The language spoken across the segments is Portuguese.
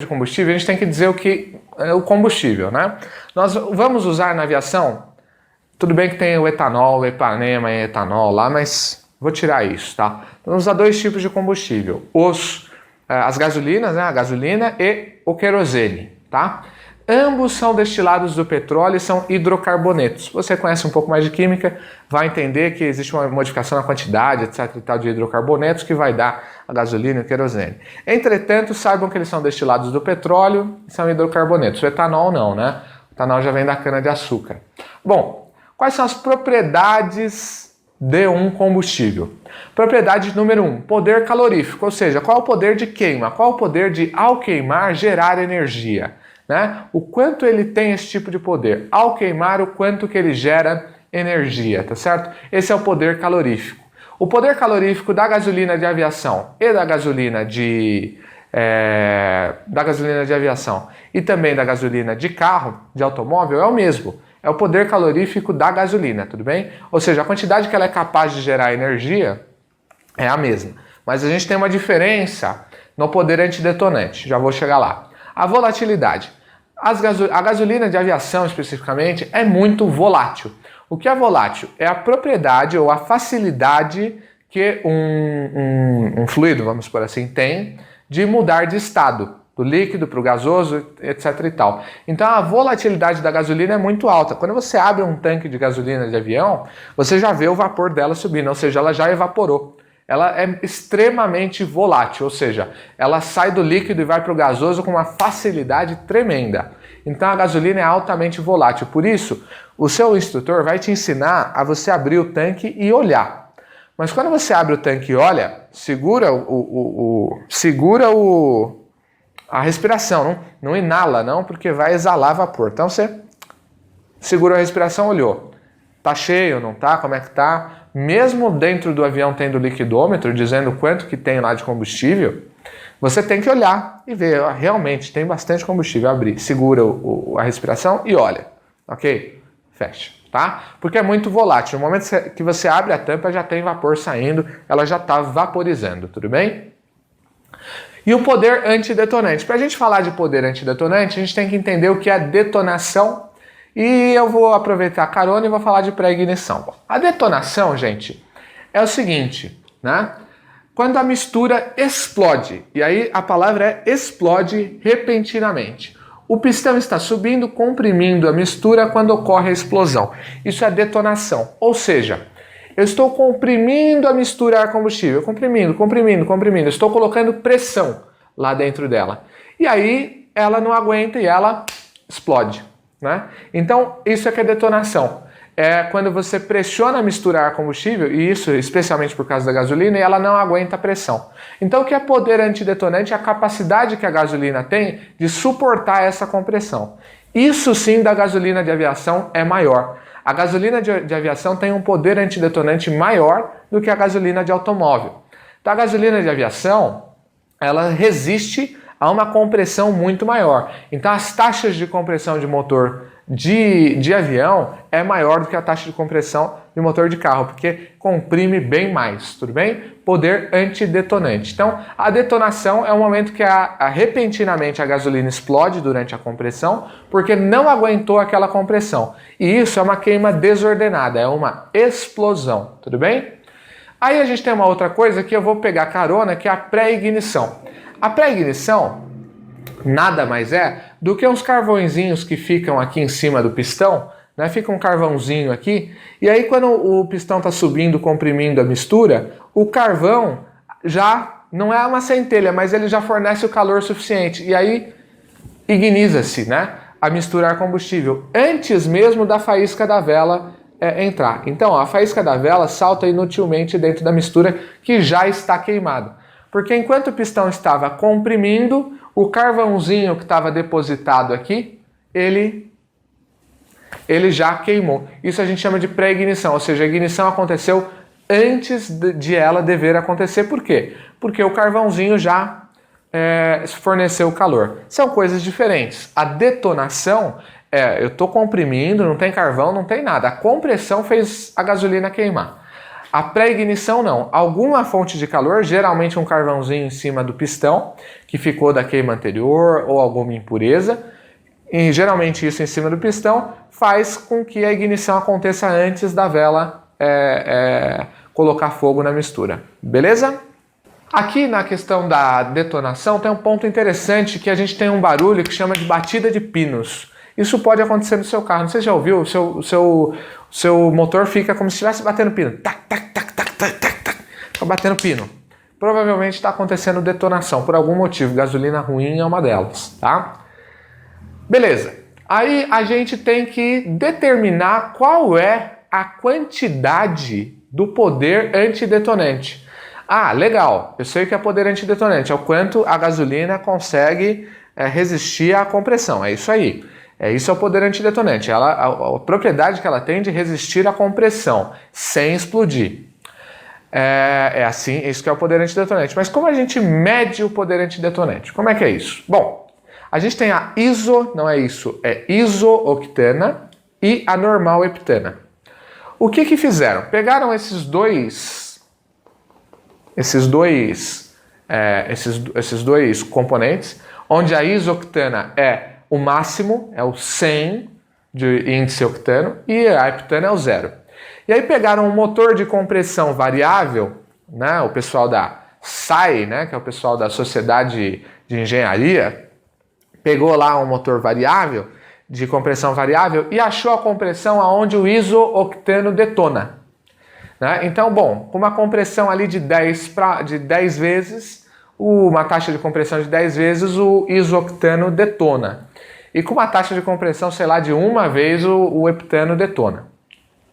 de combustível, a gente tem que dizer o que é o combustível, né? Nós vamos usar na aviação, tudo bem que tem o etanol, o Ipanema e etanol lá, mas vou tirar isso, tá? Vamos usar dois tipos de combustível, as gasolinas, né? A gasolina e o querosene, tá? Ambos são destilados do petróleo e são hidrocarbonetos. Você conhece um pouco mais de química, vai entender que existe uma modificação na quantidade, etc. e tal, de hidrocarbonetos que vai dar a gasolina e o querosene. Entretanto, saibam que eles são destilados do petróleo e são hidrocarbonetos. O etanol não, né? O etanol já vem da cana-de-açúcar. Bom, quais são as propriedades de um combustível? Propriedade número 1, poder calorífico, ou seja, qual é o poder de queima? Qual é o poder de, ao queimar, gerar energia? Né? O quanto ele tem esse tipo de poder. Ao queimar, o quanto que ele gera energia, tá certo? Esse é o poder calorífico. O poder calorífico da gasolina de aviação e da gasolina de aviação e também da gasolina de carro, de automóvel, é o mesmo. É o poder calorífico da gasolina, tudo bem? Ou seja, a quantidade que ela é capaz de gerar energia é a mesma. Mas a gente tem uma diferença no poder antidetonante. Já vou chegar lá. A volatilidade. A gasolina de aviação, especificamente, é muito volátil. O que é volátil? É a propriedade ou a facilidade que um fluido, vamos por assim, tem de mudar de estado, do líquido para o gasoso, etc. e tal. Então a volatilidade da gasolina é muito alta. Quando você abre um tanque de gasolina de avião, você já vê o vapor dela subindo, ou seja, ela já evaporou. Ela é extremamente volátil, ou seja, ela sai do líquido e vai para o gasoso com uma facilidade tremenda. Então a gasolina é altamente volátil. Por isso, o seu instrutor vai te ensinar a você abrir o tanque e olhar. Mas quando você abre o tanque e olha, segura a respiração, não inala não, porque vai exalar vapor. Então você segura a respiração, olhou. Tá cheio, não tá? Como é que tá? Mesmo dentro do avião tendo liquidômetro, dizendo quanto que tem lá de combustível, você tem que olhar e ver, realmente tem bastante combustível. Abrir, segura a respiração e olha, ok? Fecha, tá? Porque é muito volátil. No momento que você abre a tampa, já tem vapor saindo, ela já está vaporizando, tudo bem? E o poder antidetonante. Para a gente falar de poder antidetonante, a gente tem que entender o que é detonação. E eu vou aproveitar a carona e vou falar de pré-ignição. A detonação, gente, é o seguinte, né? Quando a mistura explode, e aí a palavra é explode repentinamente. O pistão está subindo, comprimindo a mistura quando ocorre a explosão. Isso é detonação. Ou seja, eu estou comprimindo a mistura a combustível, comprimindo. Eu estou colocando pressão lá dentro dela. E aí ela não aguenta e ela explode. Né? Então, isso é que é detonação. É quando você pressiona a misturar a combustível, e isso especialmente por causa da gasolina, e ela não aguenta a pressão. Então, o que é poder antidetonante é a capacidade que a gasolina tem de suportar essa compressão. Isso sim da gasolina de aviação é maior. A gasolina de aviação tem um poder antidetonante maior do que a gasolina de automóvel. Então, a gasolina de aviação, ela resiste a uma compressão muito maior. Então as taxas de compressão de motor de avião é maior do que a taxa de compressão de motor de carro, porque comprime bem mais, tudo bem? Poder antidetonante. Então a detonação é o momento que repentinamente a gasolina explode durante a compressão, porque não aguentou aquela compressão. E isso é uma queima desordenada, é uma explosão, tudo bem? Aí a gente tem uma outra coisa que eu vou pegar carona, que é a pré-ignição. A pré-ignição nada mais é do que uns carvõezinhos que ficam aqui em cima do pistão, né? Fica um carvãozinho aqui, e aí quando o pistão está subindo, comprimindo a mistura, o carvão já não é uma centelha, mas ele já fornece o calor suficiente, e aí igniza-se, né? A misturar combustível, antes mesmo da faísca da vela entrar. Então, a faísca da vela salta inutilmente dentro da mistura que já está queimada. Porque enquanto o pistão estava comprimindo, o carvãozinho que estava depositado aqui, ele já queimou. Isso a gente chama de pré-ignição, ou seja, a ignição aconteceu antes de ela dever acontecer. Por quê? Porque o carvãozinho já forneceu o calor. São coisas diferentes. A detonação eu estou comprimindo, não tem carvão, não tem nada. A compressão fez a gasolina queimar. A pré-ignição não. Alguma fonte de calor, geralmente um carvãozinho em cima do pistão, que ficou da queima anterior ou alguma impureza, e geralmente isso em cima do pistão, faz com que a ignição aconteça antes da vela colocar fogo na mistura. Beleza? Aqui na questão da detonação tem um ponto interessante que a gente tem um barulho que chama de batida de pinos. Isso pode acontecer no seu carro. Não sei se já ouviu, o seu motor fica como se estivesse batendo pino. Tac, tac, tac, tac, tac, tac, tac. Fica batendo pino. Provavelmente está acontecendo detonação por algum motivo. Gasolina ruim é uma delas, tá? Beleza. Aí a gente tem que determinar qual é a quantidade do poder antidetonante. Ah, legal. Eu sei que é poder antidetonante. É o quanto a gasolina consegue resistir à compressão. É isso aí. Isso é o poder antidetonante. A propriedade que ela tem de resistir à compressão sem explodir. Assim, isso que é o poder antidetonante. Mas como a gente mede o poder antidetonante? Como é que é isso? Bom, a gente tem a isooctana e a normal heptana. O que fizeram? Pegaram esses dois componentes, onde a isoctana é o máximo, é o 100 de índice octano, e a heptana é o 0. E aí pegaram um motor de compressão variável, né, o pessoal da SAE, né, que é o pessoal da Sociedade de Engenharia, pegou lá um motor variável, de compressão variável, e achou a compressão aonde o isooctano detona. Né? Então, bom, com uma compressão ali de 10 vezes, uma taxa de compressão de 10 vezes, o isoctano detona. E com uma taxa de compressão, sei lá, de uma vez, o heptano detona.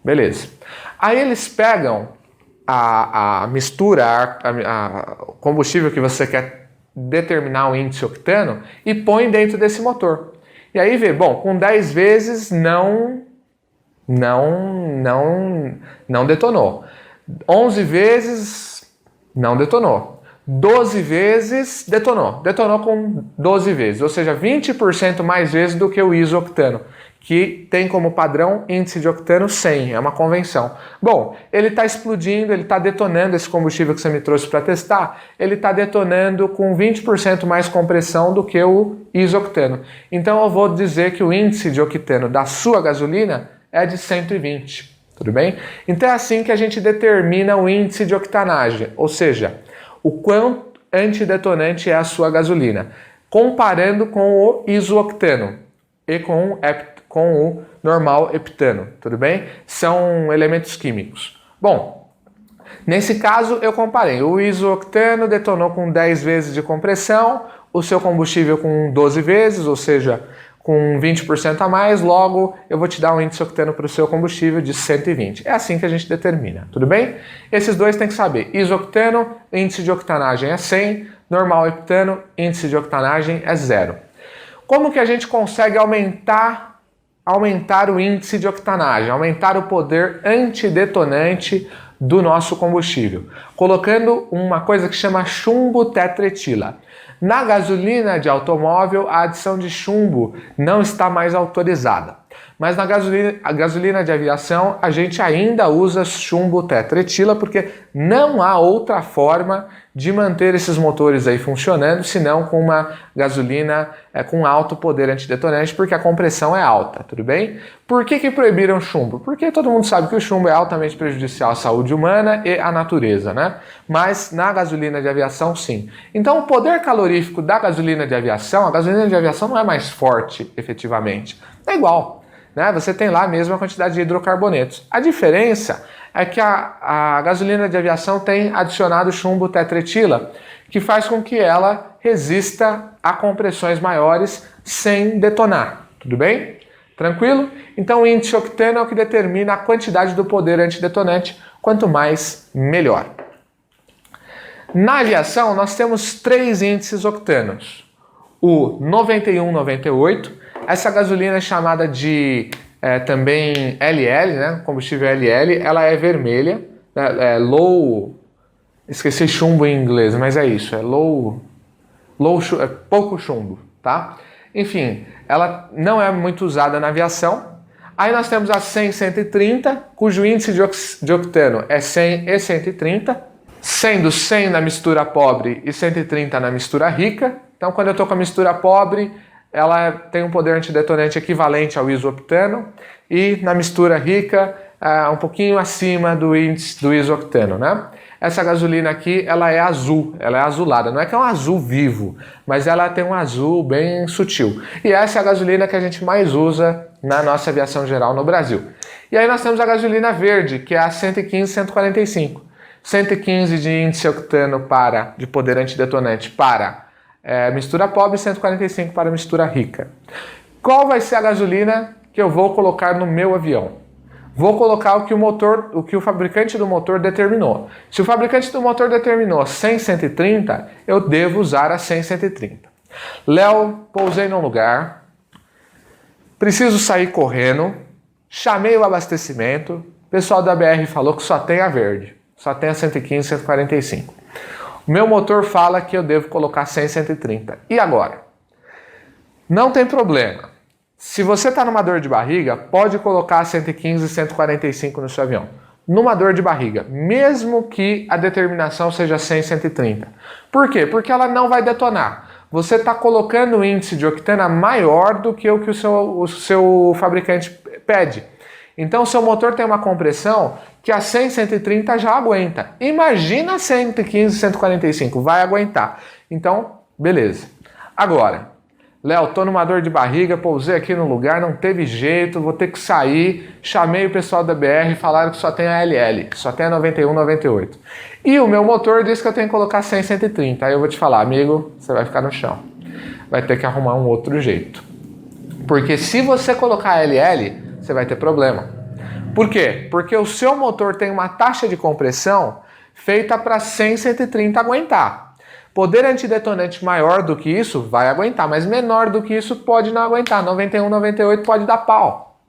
Beleza. Aí eles pegam a mistura, o combustível que você quer determinar o índice octano e põe dentro desse motor. E aí vê, bom, com 10 vezes não detonou. 11 vezes não detonou. 12 vezes detonou. Detonou com 12 vezes, ou seja, 20% mais vezes do que o isoctano, que tem como padrão índice de octano 100, é uma convenção. Bom, ele está explodindo, ele está detonando esse combustível que você me trouxe para testar, ele está detonando com 20% mais compressão do que o isoctano. Então eu vou dizer que o índice de octano da sua gasolina é de 120, tudo bem? Então é assim que a gente determina o índice de octanagem, ou seja, o quão antidetonante é a sua gasolina, comparando com o isooctano e com o normal heptano, tudo bem? São elementos químicos. Bom, nesse caso eu comparei, o isooctano detonou com 10 vezes de compressão, o seu combustível com 12 vezes, ou seja, com 20% a mais, logo eu vou te dar um índice octano para o seu combustível de 120. É assim que a gente determina, tudo bem? Esses dois tem que saber, isoctano, índice de octanagem é 100, normal heptano, índice de octanagem é 0. Como que a gente consegue aumentar o índice de octanagem, aumentar o poder antidetonante do nosso combustível? Colocando uma coisa que chama chumbo tetretila. Na gasolina de automóvel, a adição de chumbo não está mais autorizada. Mas na gasolina de aviação, a gente ainda usa chumbo tetretila porque não há outra forma de manter esses motores aí funcionando, senão com uma gasolina com alto poder antidetonante, porque a compressão é alta, tudo bem? Por que proibiram chumbo? Porque todo mundo sabe que o chumbo é altamente prejudicial à saúde humana e à natureza, né? Mas na gasolina de aviação, sim. Então o poder calorífico da gasolina de aviação, a gasolina de aviação não é mais forte, efetivamente. É igual, né? Você tem lá a mesma quantidade de hidrocarbonetos. A diferença é que a gasolina de aviação tem adicionado chumbo tetretila, que faz com que ela resista a compressões maiores sem detonar, tudo bem? Tranquilo? Então o índice octano é o que determina a quantidade do poder antidetonante, quanto mais, melhor. Na aviação nós temos 3 índices octanos. O 9198, essa gasolina é chamada de também LL, né? Combustível LL, ela é vermelha, esqueci chumbo em inglês, mas é isso, pouco chumbo, tá? Enfim, ela não é muito usada na aviação. Aí nós temos a 100 e 130, cujo índice de octano é 100 e 130, sendo 100 na mistura pobre e 130 na mistura rica. Então, quando eu estou com a mistura pobre, ela tem um poder antidetonante equivalente ao isoctano, e na mistura rica, um pouquinho acima do índice do isoctano, né? Essa gasolina aqui, ela é azul, ela é azulada. Não é que é um azul vivo, mas ela tem um azul bem sutil. E essa é a gasolina que a gente mais usa na nossa aviação geral no Brasil. E aí nós temos a gasolina verde, que é a 115-145. 115 de índice octano de poder antidetonante para mistura pobre, 145 para mistura rica. Qual vai ser a gasolina que eu vou colocar no meu avião? Vou colocar o que o fabricante do motor determinou. Se o fabricante do motor determinou 100-130, eu devo usar a 100-130. Léo, pousei num lugar, preciso sair correndo, chamei o abastecimento, o pessoal da BR falou que só tem a verde, só tem a 115-145. O meu motor fala que eu devo colocar 100-130. E agora? Não tem problema. Se você está numa dor de barriga, pode colocar 115 e 145 no seu avião. Numa dor de barriga, mesmo que a determinação seja 100 e 130. Por quê? Porque ela não vai detonar. Você está colocando o índice de octana maior do que o seu fabricante pede. Então, o seu motor tem uma compressão que a 100 e 130 já aguenta. Imagina 115 e 145, vai aguentar. Então, beleza. Agora, Léo, tô numa dor de barriga, pousei aqui no lugar, não teve jeito, vou ter que sair. Chamei o pessoal da BR, falaram que só tem a LL, só tem a 91, 98. E o meu motor disse que eu tenho que colocar 100, 130. Aí eu vou te falar, amigo, você vai ficar no chão. Vai ter que arrumar um outro jeito. Porque se você colocar a LL, você vai ter problema. Por quê? Porque o seu motor tem uma taxa de compressão feita para 100, 130 aguentar. Poder antidetonante maior do que isso vai aguentar, mas menor do que isso pode não aguentar. 91, 98 pode dar pau.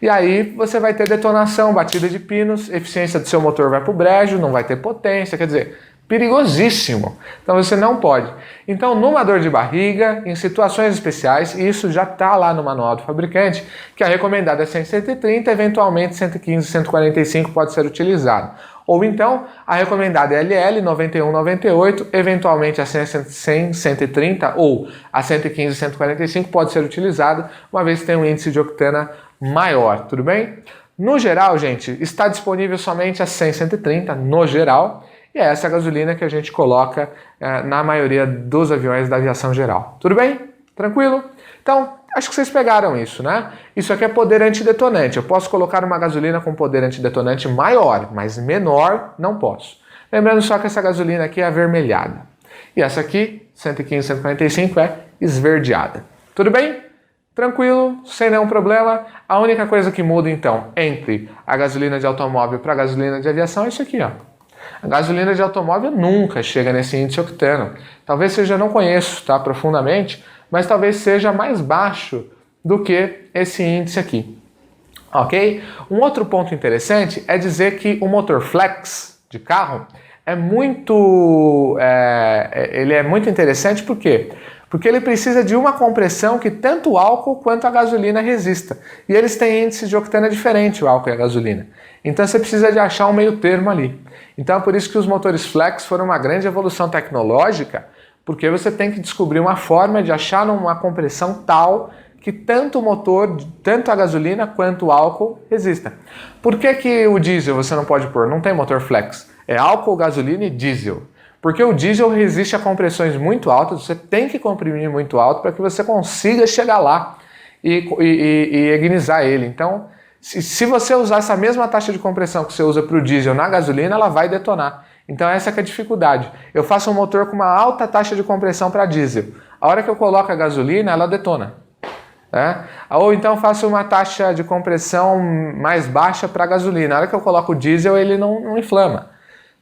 E aí você vai ter detonação, batida de pinos, eficiência do seu motor vai para o brejo, não vai ter potência, quer dizer, perigosíssimo. Então você não pode. Então, numa dor de barriga, em situações especiais, e isso já está lá no manual do fabricante, que a recomendada é 100, 130, eventualmente 115, 145 pode ser utilizado. Ou então, a recomendada é LL 91, 98, eventualmente a 100, 130 ou a 115, 145 pode ser utilizado, uma vez que tem um índice de octana maior, tudo bem? No geral, gente, está disponível somente a 100, 130, no geral, e é essa gasolina que a gente coloca na maioria dos aviões da aviação geral. Tudo bem? Tranquilo? Então, acho que vocês pegaram isso, né? Isso aqui é poder antidetonante. Eu posso colocar uma gasolina com poder antidetonante maior, mas menor não posso. Lembrando só que essa gasolina aqui é avermelhada. E essa aqui, 115, 145, é esverdeada. Tudo bem? Tranquilo, sem nenhum problema. A única coisa que muda, então, entre a gasolina de automóvel para a gasolina de aviação é isso aqui, ó. A gasolina de automóvel nunca chega nesse índice octano. Talvez eu já não conheço, tá, profundamente, mas talvez seja mais baixo do que esse índice aqui, ok? Um outro ponto interessante é dizer que o motor flex de carro é muito interessante, por quê? Porque ele precisa de uma compressão que tanto o álcool quanto a gasolina resista. E eles têm índices de octana diferente, o álcool e a gasolina. Então você precisa de achar um meio termo ali. Então é por isso que os motores flex foram uma grande evolução tecnológica, porque você tem que descobrir uma forma de achar uma compressão tal que tanto o motor, tanto a gasolina quanto o álcool resista. Por que o diesel você não pode pôr? Não tem motor flex. É álcool, gasolina e diesel. Porque o diesel resiste a compressões muito altas, você tem que comprimir muito alto para que você consiga chegar lá e ignitar ele. Então, se você usar essa mesma taxa de compressão que você usa para o diesel na gasolina, ela vai detonar. Então essa que é a dificuldade. Eu faço um motor com uma alta taxa de compressão para diesel. A hora que eu coloco a gasolina, ela detona. Né? Ou então faço uma taxa de compressão mais baixa para gasolina. A hora que eu coloco o diesel, ele não inflama.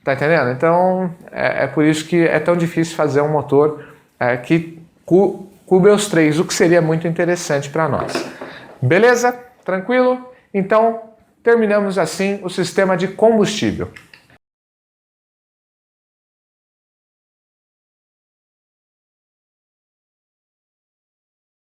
Tá entendendo? Então é por isso que é tão difícil fazer um motor que cubra os três, o que seria muito interessante para nós. Beleza? Tranquilo? Então terminamos assim o sistema de combustível.